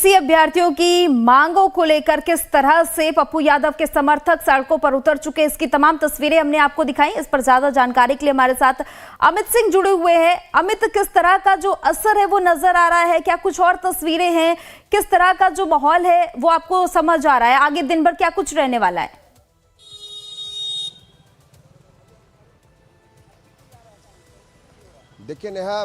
BPSC अभ्यर्थियों की मांगों को लेकर किस तरह से पप्पू यादव के समर्थक सड़कों पर उतर चुके, इसकी तमाम तस्वीरें हमने आपको दिखाई। इस पर ज्यादा जानकारी के लिए हमारे साथ अमित सिंह जुड़े हुए हैं। अमित, किस तरह का जो असर है वो नजर आ रहा है? क्या कुछ और तस्वीरें हैं? किस तरह का जो माहौल है वो आपको समझ आ रहा है? आगे दिन भर क्या कुछ रहने वाला है? देखिए नेहा,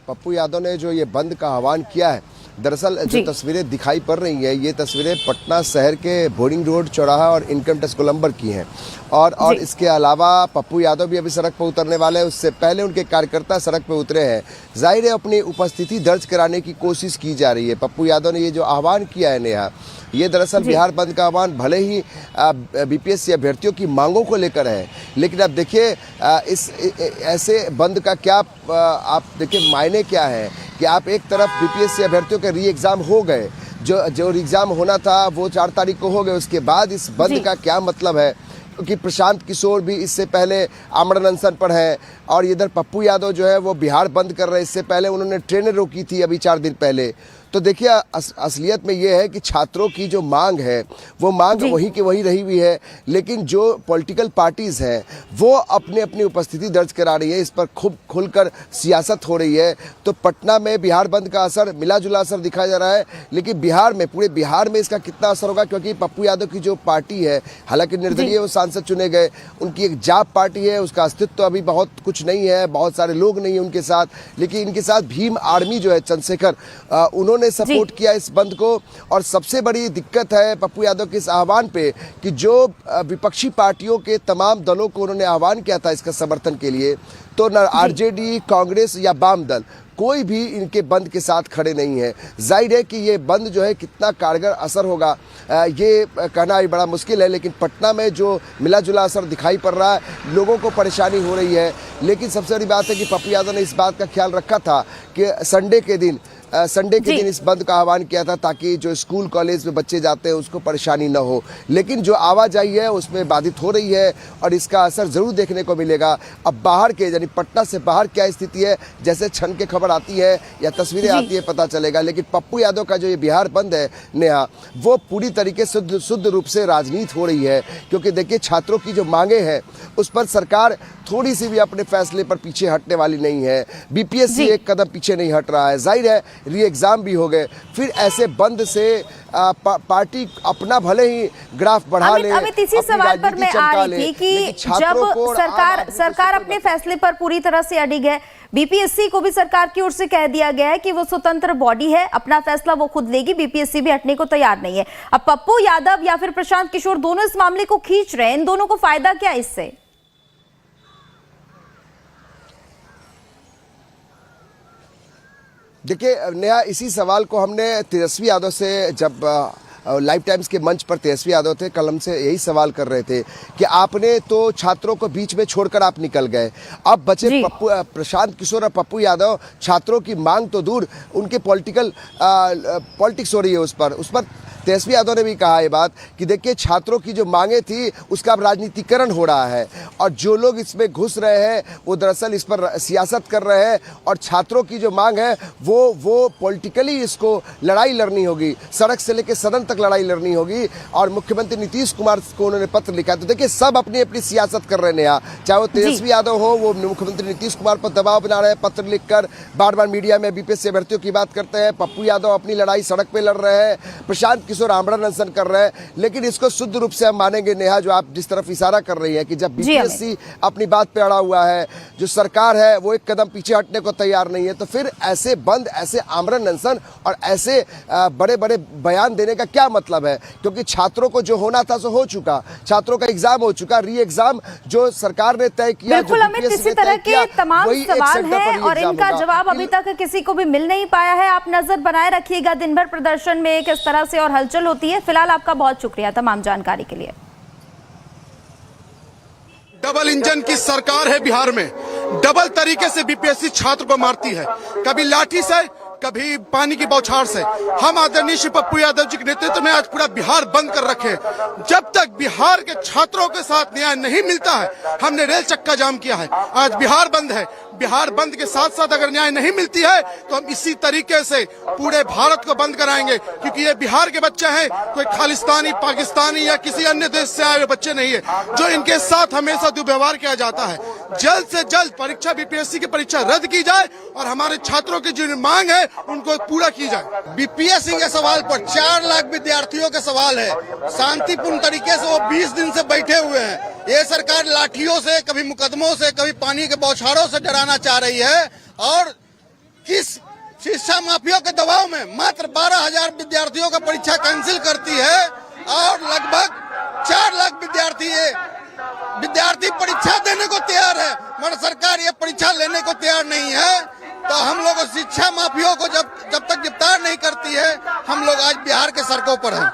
पप्पू यादव ने जो ये बंद का आह्वान किया है, दरअसल जो तस्वीरें दिखाई पड़ रही हैं, ये तस्वीरें पटना शहर के बोरिंग रोड चौराहा और इनकम टैक्स कोलंबर की हैं। और इसके अलावा पप्पू यादव भी अभी सड़क पर उतरने वाले हैं। उससे पहले उनके कार्यकर्ता सड़क पर उतरे हैं। जाहिर है अपनी उपस्थिति दर्ज कराने की कोशिश की जा रही है। पप्पू यादव ने ये जो आह्वान किया है नेहा, ये दरअसल बिहार बंद का आह्वान भले ही बीपीएससी अभ्यर्थियों की मांगों को लेकर है, लेकिन अब देखिए इस ऐसे बंद का क्या आप देखिए मायने क्या है कि आप एक तरफ बीपीएससी अभ्यर्थियों के री एग्ज़ाम हो गए, जो एग्ज़ाम होना था वो 4 तारीख को हो गए, उसके बाद इस बंद का क्या मतलब है? क्योंकि प्रशांत किशोर भी इससे पहले आमरण अनशन पर है और इधर पप्पू यादव जो है वो बिहार बंद कर रहे हैं। इससे पहले उन्होंने ट्रेनें रोकी थी अभी 4 दिन पहले। तो देखिए असलियत में ये है कि छात्रों की जो मांग है वो मांग वही की वही रही हुई है, लेकिन जो पॉलिटिकल पार्टीज हैं वो अपनी अपनी उपस्थिति दर्ज करा रही है। इस पर खूब खुलकर सियासत हो रही है। तो पटना में बिहार बंद का असर मिला जुला असर दिखाया जा रहा है, लेकिन बिहार में, पूरे बिहार में इसका कितना असर होगा? क्योंकि पप्पू यादव की जो पार्टी है, हालांकि निर्दलीय वो सांसद चुने गए, उनकी एक जाप पार्टी है, उसका अस्तित्व तो अभी बहुत कुछ नहीं है, बहुत सारे लोग नहीं है उनके साथ, लेकिन इनके साथ भीम आर्मी जो है चंद्रशेखर, उन्होंने सपोर्ट किया इस बंद को। और सबसे बड़ी दिक्कत है पप्पू यादव के इस आह्वान पे कि जो विपक्षी पार्टियों के तमाम दलों को उन्होंने आह्वान किया था इसका समर्थन के लिए, तो न आरजेडी, कांग्रेस या वाम दल कोई भी इनके बंद के साथ खड़े नहीं है। जाहिर है कि ये बंद जो है कितना कारगर असर होगा ये कहना ही बड़ा मुश्किल है, लेकिन पटना में जो मिला जुला असर दिखाई पड़ रहा है, लोगों को परेशानी हो रही है। लेकिन सबसे बड़ी बात है कि पप्पू यादव ने इस बात का ख्याल रखा था कि संडे के दिन इस बंद का आह्वान किया था ताकि जो स्कूल कॉलेज में बच्चे जाते हैं उसको परेशानी न हो। लेकिन जो आवाजाही है उसमें बाधित हो रही है और इसका असर जरूर देखने को मिलेगा। अब बाहर के यानी पटना से बाहर क्या स्थिति है, जैसे क्षण के खबर आती है या तस्वीरें आती है पता चलेगा। लेकिन पप्पू यादव का जो ये बिहार बंद है नेहा, वो पूरी तरीके से शुद्ध रूप से राजनीति हो रही है। क्योंकि देखिए छात्रों की जो मांगे हैं उस पर सरकार थोड़ी सी भी अपने फैसले पर पीछे हटने वाली नहीं है। बीपीएससी एक कदम पीछे नहीं हट रहा है। जाहिर है री एग्जाम भी हो गए, फिर ऐसे बंद से पार्टी अपना भले ही ग्राफ बढ़ा ले। अमित, इसी सवाल पर मैं आ रही थी कि जब सरकार अपने फैसले पर पूरी तरह से अडिग है, बीपीएससी को भी सरकार की ओर से कह दिया गया है कि वो स्वतंत्र बॉडी है, अपना फैसला वो खुद लेगी, बीपीएससी भी हटने को तैयार नहीं है। अब पप्पू यादव या फिर प्रशांत किशोर दोनों इस मामले को खींच रहे हैं, इन दोनों को फायदा क्या इससे? देखिए नेहा, इसी सवाल को हमने तेजस्वी यादव से, जब लाइफ टाइम्स के मंच पर तेजस्वी यादव थे, कल हमसे यही सवाल कर रहे थे कि आपने तो छात्रों को बीच में छोड़कर आप निकल गए, अब बचे प्रशांत किशोर और पप्पू यादव। छात्रों की मांग तो दूर, उनके पॉलिटिक्स हो रही है उस पर तेजस्वी यादव ने भी कहा ये बात कि देखिए छात्रों की जो मांगे थी उसका अब राजनीतिकरण हो रहा है और जो लोग इसमें घुस रहे हैं वो दरअसल इस पर सियासत कर रहे हैं। और छात्रों की जो मांग है वो पॉलिटिकली इसको लड़ाई लड़नी होगी, सड़क से लेकर सदन तक लड़ाई लड़नी होगी। और मुख्यमंत्री नीतीश कुमार को उन्होंने पत्र लिखा। तो देखिए सब अपनी अपनी सियासत कर रहे हैं, चाहे वो तेजस्वी यादव हो, वो मुख्यमंत्री नीतीश कुमार पर दबाव बना रहे हैं, पत्र लिखकर बार बार मीडिया में बीपीएससी अभ्यर्थियों की बात करते हैं। पप्पू यादव अपनी लड़ाई सड़क पर लड़ रहे हैं, प्रशांत किशोर आमरण अनशन कर रहे हैं। लेकिन इसको शुद्ध रूप से हम मानेंगे नेहा, जो आप जिस तरफ इशारा कर रही है कि जब बीपीएससी अपनी बात पे अड़ा हुआ है, जो सरकार है वो एक कदम पीछे हटने को तैयार नहीं है, तो फिर ऐसे बंद, ऐसे आमरण अनशन और ऐसे बड़े बड़े बयान देने का क्या मतलब है? क्योंकि छात्रों को जो होना था सो हो चुका, छात्रों का एग्जाम हो चुका, री एग्जाम जो सरकार ने तय किया। बिल्कुल अमित, इसी तरह के तमाम सवाल हैं और इनका जवाब अभी तक किसी को भी मिल नहीं पाया है। आप नजर बनाए रखिएगा दिन भर प्रदर्शन में किस तरह से और हलचल होती है। फिलहाल आपका बहुत शुक्रिया तमाम जानकारी के लिए। डबल इंजन की सरकार है बिहार में, डबल तरीके से बीपीएससी छात्र को मारती है, कभी लाठी से, कभी पानी की बौछार से। हम आदरणीय श्री पप्पू यादव जी के नेतृत्व में आज पूरा बिहार बंद कर रखे हैं। जब तक बिहार के छात्रों के साथ न्याय नहीं मिलता है, हमने रेल चक्का जाम किया है। आज बिहार बंद है। बिहार बंद के साथ साथ अगर न्याय नहीं मिलती है तो हम इसी तरीके से पूरे भारत को बंद कराएंगे, क्योंकि ये बिहार के बच्चे हैं, कोई खालिस्तानी, पाकिस्तानी या किसी अन्य देश से आए हुए बच्चे नहीं है जो इनके साथ हमेशा दुर्व्यवहार किया जाता है। जल्द से जल्द परीक्षा, बीपीएससी की परीक्षा रद्द की जाए और हमारे छात्रों की जो मांग है उनको पूरा की जाए। बीपीएससी के सवाल पर 4 लाख विद्यार्थियों के सवाल है। शांतिपूर्ण तरीके से वो 20 दिन से बैठे हुए हैं। ये सरकार लाठियों से, कभी मुकदमों से, कभी पानी के बौछारों से डराना चाह रही है और किस शिक्षा माफिया के दबाव में मात्र 12,000 विद्यार्थियों का परीक्षा कैंसिल करती है और लगभग 4 लाख विद्यार्थी परीक्षा देने को तैयार है, मगर सरकार ये परीक्षा लेने को तैयार नहीं है। तो हम लोग शिक्षा माफियों को जब तक गिरफ्तार नहीं करती है, हम लोग आज बिहार के सड़कों पर हैं।